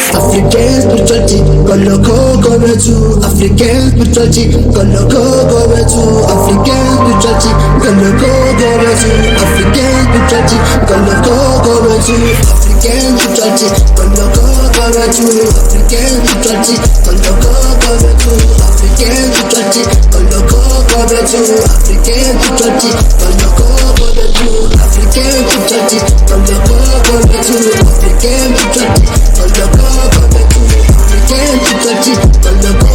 African spirituality, gonna go back to African spirituality, gonna go back to African spirituality, gonna go back to African spirituality, gonna go back to African spirituality, gonna go back to African spirituality, gonna go back to African spirituality, gonna go back to African spirituality, gonna go back to African spirituality, gonna go back to African spirituality, gonna go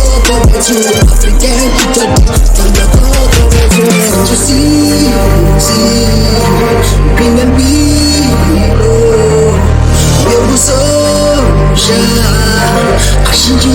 to African spirituality, gonna go to see, bring and be, you so shine, I should you,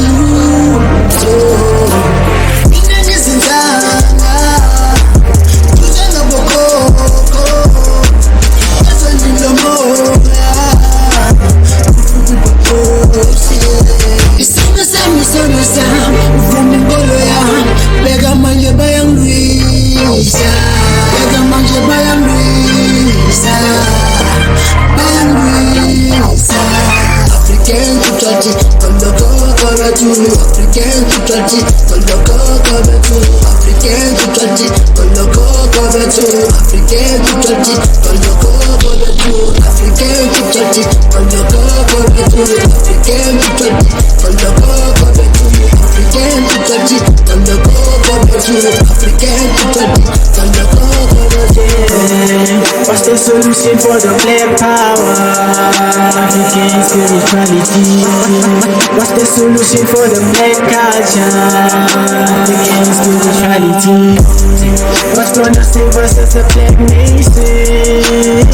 African spirituality, gonna go back to African spirituality, gonna go back to African spirituality, gonna go back to African spirituality, gonna go back to African spirituality, gonna go back to African spirituality, gonna go back to African spirituality, gonna go back to. What's the solution for the black power? African spirituality. What's the solution for the black culture? African spirituality. What's gonna save us as a black nation?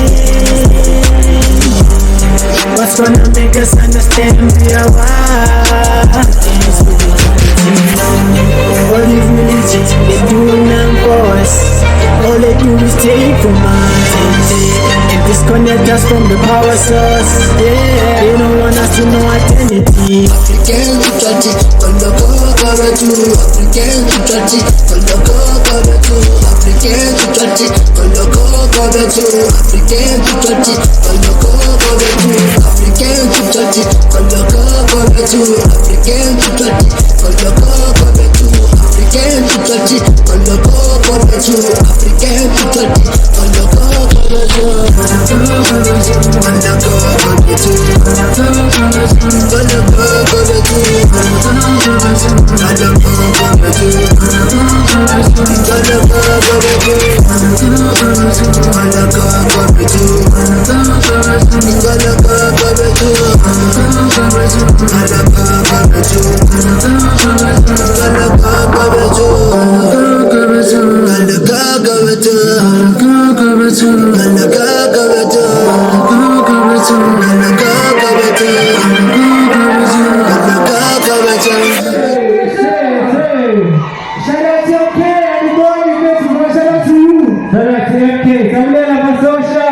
What's gonna make us understand we are one? African spirituality. All these religions, they do nothing for us. All they do is take from us and disconnect us from the power source. Yeah, they don't want us to know identity. African spirituality, gonna go back to African spirituality, gonna go back to African spirituality, gonna go back to African spirituality, gonna go back to African spirituality, gonna go back to African spirituality, gonna go back to African spirituality, gonna go back to African spirituality, gonna go back to. Shout out to MK, everybody, shout out to you. Shout out to MK, come on,